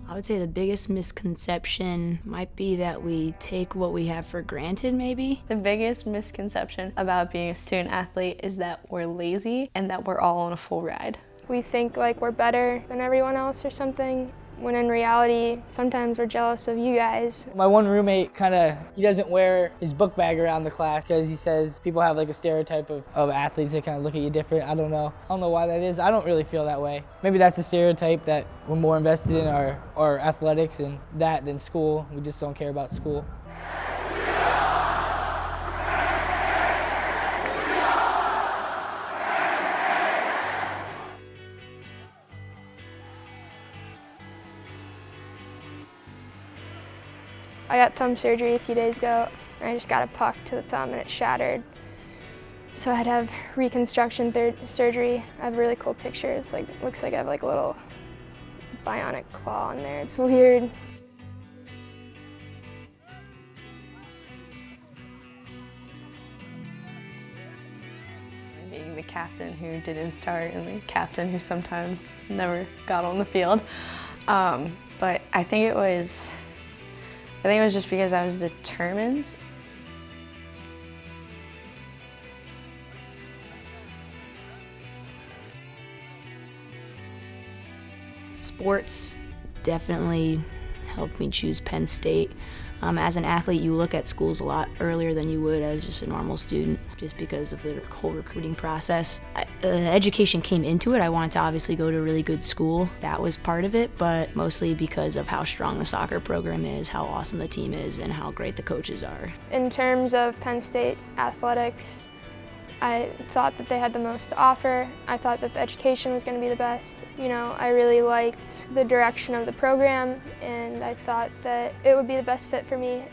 I would say the biggest misconception might be that we take what we have for granted, maybe. The biggest misconception about being a student athlete is that we're lazy and that we're all on a full ride. We think like we're better than everyone else or something, when in reality, sometimes we're jealous of you guys. My one roommate he doesn't wear his book bag around the class because he says people have like a stereotype of athletes that kind of look at you different. I don't know why that is. I don't really feel that way. Maybe that's the stereotype, that we're more invested in our athletics and that than school. We just don't care about school. I got thumb surgery a few days ago, and I just got a puck to the thumb and it shattered. So I had to have reconstruction surgery. I have a really cool picture. It's like, looks like I have like a little bionic claw in there. It's weird. Being the captain who didn't start and the captain who sometimes never got on the field. But I think it was just because I was determined. Sports definitely helped me choose Penn State. As an athlete, you look at schools a lot earlier than you would as just a normal student, just because of the whole recruiting process. Education came into it. I wanted to obviously go to a really good school. That was part of it, but mostly because of how strong the soccer program is, how awesome the team is, and how great the coaches are. In terms of Penn State athletics, I thought that they had the most to offer. I thought that the education was going to be the best. You know, I really liked the direction of the program, and I thought that it would be the best fit for me.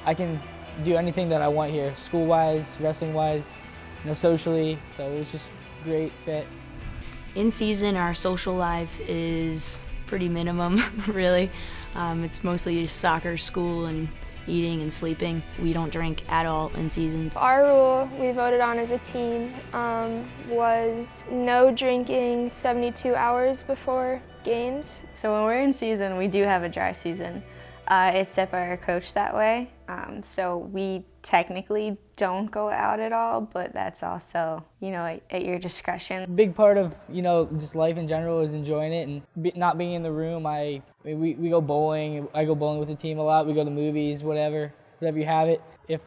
I can do anything that I want here, school-wise, wrestling-wise, socially, so it was just a great fit. In season, our social life is pretty minimum, really. It's mostly just soccer, school, and eating and sleeping. We don't drink at all in season. Our rule we voted on as a team was no drinking 72 hours before games. So when we're in season, we do have a dry season. It's set by our coach that way, so we technically don't go out at all, but that's also, at your discretion. A big part of, just life in general is enjoying it and not being in the room. We go bowling. I go bowling with the team a lot. We go to movies, whatever you have it. If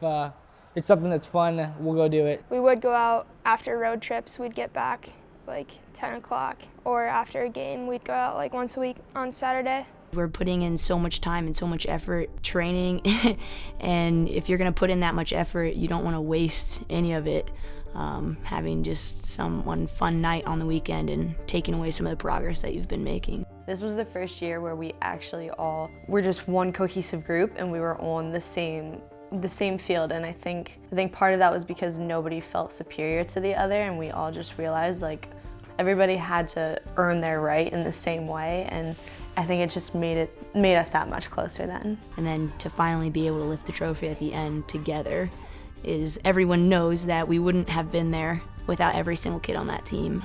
it's something that's fun, we'll go do it. We would go out after road trips. We'd get back like 10 o'clock, or after a game, we'd go out like once a week on Saturday. We're putting in so much time and so much effort training, and if you're going to put in that much effort, you don't want to waste any of it having just one fun night on the weekend and taking away some of the progress that you've been making. This was the first year where we actually were just one cohesive group and we were on the same field, and I think part of that was because nobody felt superior to the other, and we all just realized like everybody had to earn their right in the same way, and I think it just made us that much closer then. And then to finally be able to lift the trophy at the end together everyone knows that we wouldn't have been there without every single kid on that team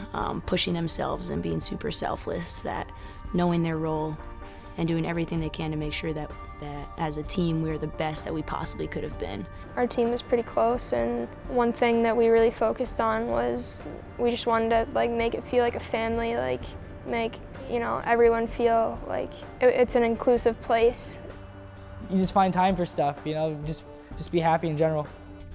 pushing themselves and being super selfless, that knowing their role and doing everything they can to make sure that as a team we're the best that we possibly could have been. Our team was pretty close, and one thing that we really focused on was we just wanted to make it feel like a family, make everyone feel like it's an inclusive place. You just find time for stuff, just be happy in general.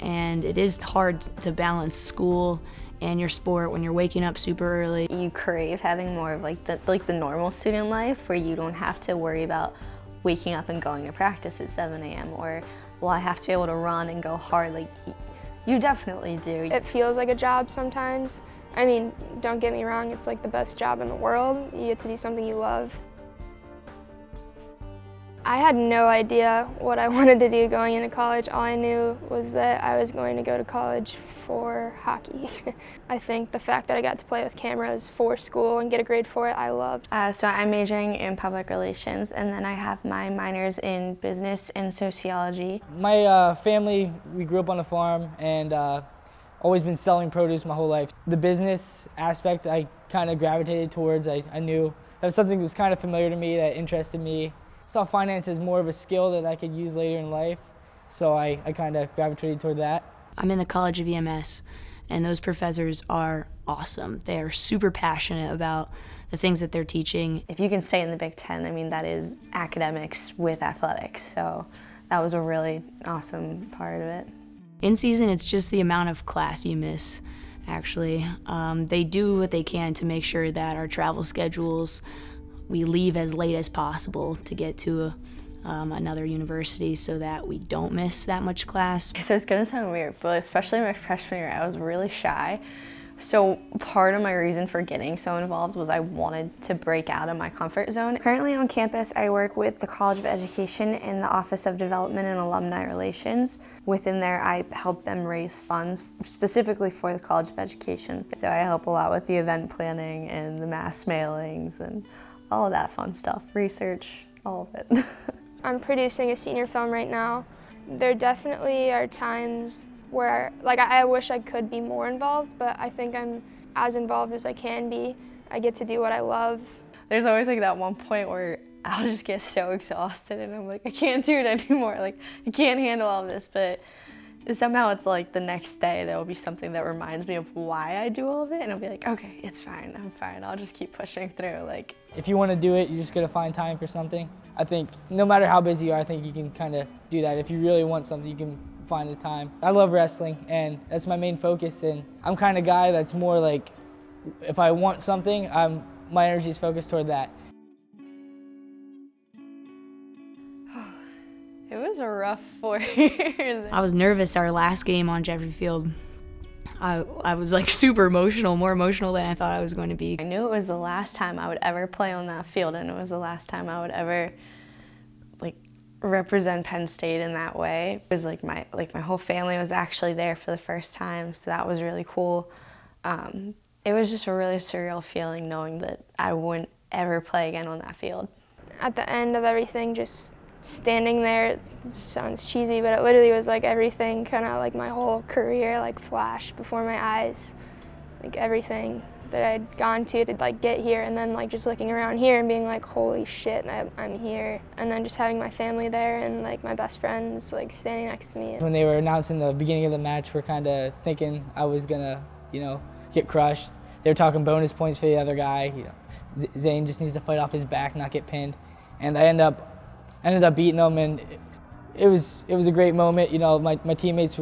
And it is hard to balance school and your sport when you're waking up super early. You crave having more of the normal student life where you don't have to worry about waking up and going to practice at 7 a.m. or, well, I have to be able to run and go hard. You definitely do. It feels like a job sometimes. I mean, don't get me wrong, it's like the best job in the world. You get to do something you love. I had no idea what I wanted to do going into college. All I knew was that I was going to go to college for hockey. I think the fact that I got to play with cameras for school and get a grade for it, I loved. So I'm majoring in public relations, and then I have my minors in business and sociology. My family, we grew up on a farm and always been selling produce my whole life. The business aspect I kind of gravitated towards. I knew that was something that was kind of familiar to me, that interested me. I saw finance as more of a skill that I could use later in life, so I kind of gravitated toward that. I'm in the College of EMS, and those professors are awesome. They are super passionate about the things that they're teaching. If you can stay in the Big Ten, I mean, that is academics with athletics, so that was a really awesome part of it. In season, it's just the amount of class you miss, actually. They do what they can to make sure that our travel schedules, we leave as late as possible to get to another university so that we don't miss that much class. So it's gonna sound weird, but especially my freshman year, I was really shy. So part of my reason for getting so involved was I wanted to break out of my comfort zone. Currently on campus, I work with the College of Education in the Office of Development and Alumni Relations. Within there, I help them raise funds specifically for the College of Education. So I help a lot with the event planning and the mass mailings and all of that fun stuff, research, all of it. I'm producing a senior film right now. There definitely are times where, like, I wish I could be more involved, but I think I'm as involved as I can be. I get to do what I love. There's always like that one point where I'll just get so exhausted and I'm like, I can't do it anymore. Like, I can't handle all of this, but somehow it's like the next day there will be something that reminds me of why I do all of it, and I'll be like, okay, it's fine, I'm fine. I'll just keep pushing through. Like, if you want to do it, you just got to find time for something. I think no matter how busy you are, I think you can kind of do that. If you really want something, you can find the time. I love wrestling, and that's my main focus, and I'm kind of guy that's more like, if I want something, my energy is focused toward that. it was a rough 4 years. I was nervous our last game on Jeffrey Field. I was like super emotional, more emotional than I thought I was going to be. I knew it was the last time I would ever play on that field, and it was the last time I would ever like represent Penn State in that way. It was like my whole family was actually there for the first time, so that was really cool. It was just a really surreal feeling knowing that I wouldn't ever play again on that field. At the end of everything, just standing there, it sounds cheesy, but it literally was like everything, kind of like my whole career, like flashed before my eyes. Like everything that I'd gone to like get here, and then like just looking around here and being like, holy shit, I'm here. And then just having my family there and like my best friends like standing next to me. When they were announcing the beginning of the match, we're kind of thinking I was gonna, get crushed. They were talking bonus points for the other guy. Zane just needs to fight off his back, not get pinned. And I ended up beating them, and it was a great moment. My teammates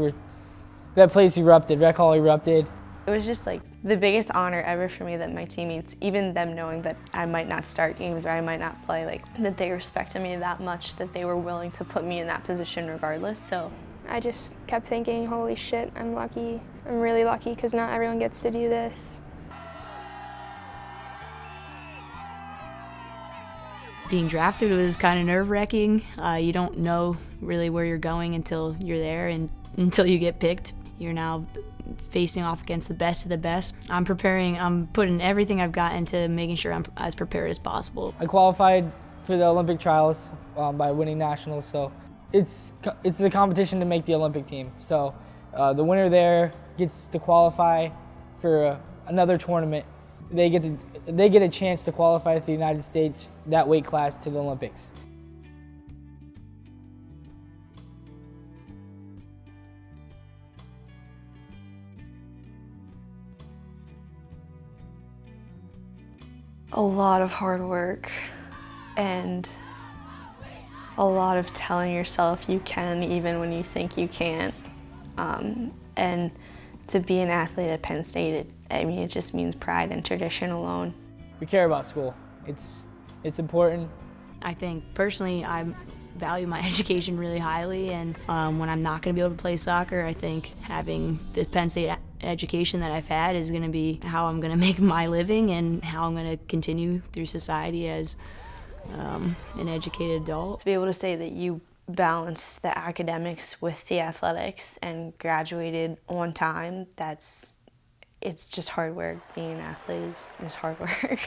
that place erupted, Rec Hall erupted. It was just like the biggest honor ever for me that my teammates, even them knowing that I might not start games or I might not play, like that they respected me that much, that they were willing to put me in that position regardless. So I just kept thinking, holy shit, I'm lucky. I'm really lucky because not everyone gets to do this. Being drafted was kind of nerve-wracking. You don't know really where you're going until you're there, and until you get picked. You're now facing off against the best of the best. I'm putting everything I've got into making sure I'm as prepared as possible. I qualified for the Olympic trials by winning nationals, so it's the competition to make the Olympic team. So the winner there gets to qualify for another tournament. They get a chance to qualify for the United States, that weight class, to the Olympics. a lot of hard work and a lot of telling yourself you can even when you think you can't. And to be an athlete at Penn State, it just means pride and tradition alone. We care about school. It's important. I think personally I value my education really highly, and when I'm not going to be able to play soccer, I think having the Penn State education that I've had is going to be how I'm going to make my living and how I'm going to continue through society as an educated adult. To be able to say that you balance the academics with the athletics and graduated on time, it's just hard work. Being an athlete is hard work.